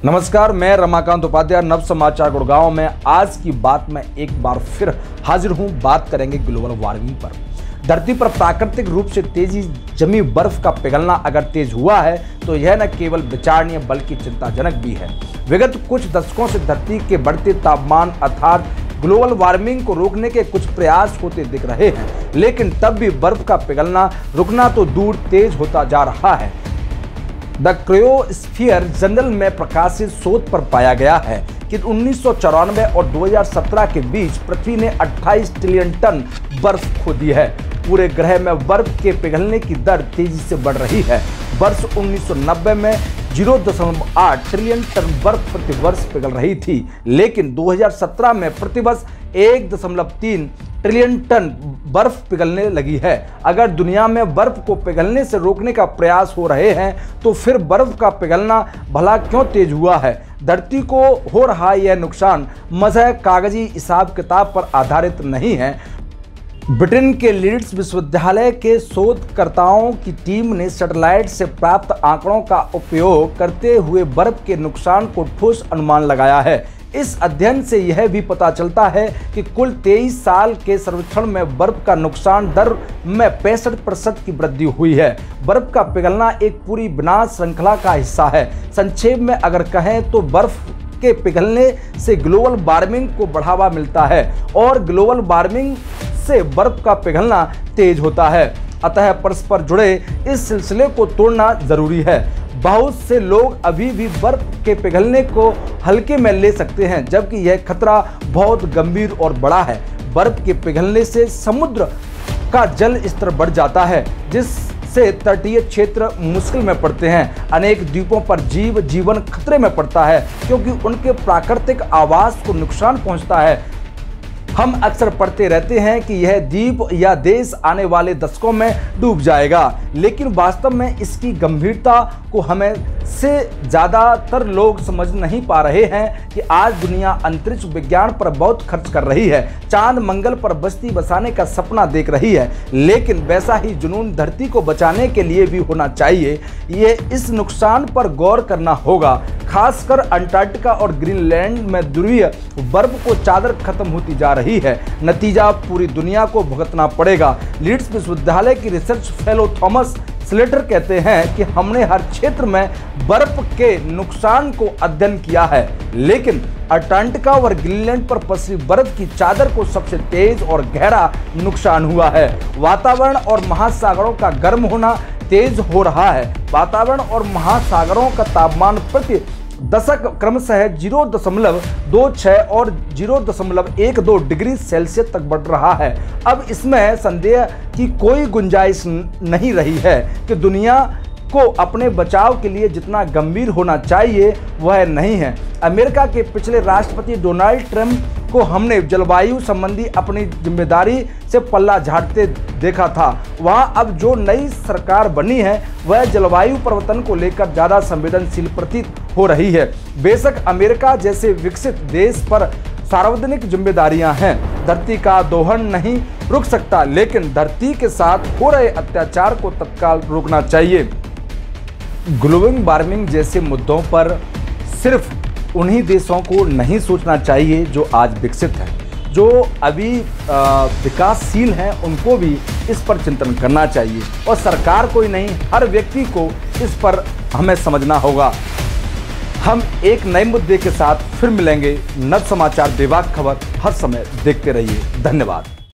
नमस्कार, मैं रमाकांत उपाध्याय, नव समाचार गुड़गांव में आज की बात में एक बार फिर हाजिर हूं। बात करेंगे ग्लोबल वार्मिंग पर। धरती पर प्राकृतिक रूप से तेजी जमी बर्फ का पिघलना अगर तेज हुआ है तो यह न केवल विचारणीय बल्कि चिंताजनक भी है। विगत कुछ दशकों से धरती के बढ़ते तापमान अर्थात ग्लोबल वार्मिंग को रोकने के कुछ प्रयास होते दिख रहे हैं, लेकिन तब भी बर्फ का पिघलना रुकना तो दूर तेज होता जा रहा है। द क्रायोस्फीयर जर्नल में प्रकाशित शोध पर पाया गया है कि 1994 और 2017 के बीच पृथ्वी ने 28 ट्रिलियन टन बर्फ खो दी है। पूरे ग्रह में बर्फ के पिघलने की दर तेजी से बढ़ रही है। वर्ष 1990 में 0.8 ट्रिलियन टन बर्फ प्रति वर्ष पिघल रही थी, लेकिन 2017 में प्रतिवर्ष 1.3 ट्रिलियन टन बर्फ पिघलने लगी है। अगर दुनिया में बर्फ को पिघलने से रोकने का प्रयास हो रहे हैं तो फिर बर्फ का पिघलना भला क्यों तेज हुआ है? धरती को हो रहा यह नुकसान महज कागजी हिसाब किताब पर आधारित नहीं है। ब्रिटेन के लीड्स विश्वविद्यालय के शोधकर्ताओं की टीम ने सैटेलाइट से प्राप्त आंकड़ों का उपयोग करते हुए बर्फ के नुकसान को ठोस अनुमान लगाया है। इस अध्ययन से यह भी पता चलता है कि कुल 23 साल के सर्वेक्षण में बर्फ का नुकसान दर में 65% की वृद्धि हुई है। बर्फ का पिघलना एक पूरी विनाश श्रृंखला का हिस्सा है। संक्षेप में अगर कहें तो बर्फ के पिघलने से ग्लोबल वार्मिंग को बढ़ावा मिलता है और ग्लोबल वार्मिंग से बर्फ का पिघलना तेज होता है। अतः परस्पर जुड़े इस सिलसिले को तोड़ना जरूरी है। बहुत से लोग अभी भी बर्फ के पिघलने को हल्के में ले सकते हैं, जबकि यह खतरा बहुत गंभीर और बड़ा है। बर्फ के पिघलने से समुद्र का जल स्तर बढ़ जाता है, जिससे तटीय क्षेत्र मुश्किल में पड़ते हैं। अनेक द्वीपों पर जीवन खतरे में पड़ता है क्योंकि उनके प्राकृतिक आवास को नुकसान पहुंचता है। हम अक्सर पढ़ते रहते हैं कि यह द्वीप या देश आने वाले दशकों में डूब जाएगा, लेकिन वास्तव में इसकी गंभीरता को हमें से ज़्यादातर लोग समझ नहीं पा रहे हैं कि आज दुनिया अंतरिक्ष विज्ञान पर बहुत खर्च कर रही है, चांद मंगल पर बस्ती बसाने का सपना देख रही है, लेकिन वैसा ही जुनून धरती को बचाने के लिए भी होना चाहिए। ये इस नुकसान पर गौर करना होगा। खासकर अंटार्कटिका और ग्रीनलैंड में ध्रुवीय बर्फ को चादर खत्म होती जा रही है। नतीजा पूरी दुनिया को भुगतना पड़ेगा। लीड्स विश्वविद्यालय की रिसर्च फेलो थॉमस स्लेटर कहते हैं कि हमने हर क्षेत्र में बर्फ के नुकसान को अध्ययन किया है, लेकिन अंटार्कटिका और ग्रीनलैंड पर पसरी बर्फ की चादर को सबसे तेज और गहरा नुकसान हुआ है। वातावरण और महासागरों का गर्म होना तेज हो रहा है। वातावरण और महासागरों का तापमान प्रति दशक क्रमशः 0.26 और 0.12 डिग्री सेल्सियस तक बढ़ रहा है। अब इसमें संदेह की कोई गुंजाइश नहीं रही है कि दुनिया को अपने बचाव के लिए जितना गंभीर होना चाहिए वह नहीं है। अमेरिका के पिछले राष्ट्रपति डोनाल्ड ट्रंप को हमने जलवायु संबंधी अपनी जिम्मेदारी से पल्ला झाड़ते देखा था। वहां अब जो नई सरकार बनी है वह जलवायु परिवर्तन को लेकर ज़्यादा संवेदनशील प्रतीत हो रही है। बेशक अमेरिका जैसे विकसित देश पर सार्वजनिक जिम्मेदारियां हैं, धरती का दोहन नहीं रुक सकता, लेकिन धरती के साथ हो रहे अत्याचार को तत्काल रोकना चाहिए। ग्लोबल वार्मिंग जैसे मुद्दों पर सिर्फ उन्हीं देशों को नहीं सोचना चाहिए जो आज विकसित हैं। जो अभी विकासशील हैं उनको भी इस पर चिंतन करना चाहिए और सरकार को ही नहीं, हर व्यक्ति को इस पर हमें समझना होगा। हम एक नए मुद्दे के साथ फिर मिलेंगे। नव समाचार बेबाक खबर हर समय देखते रहिए। धन्यवाद।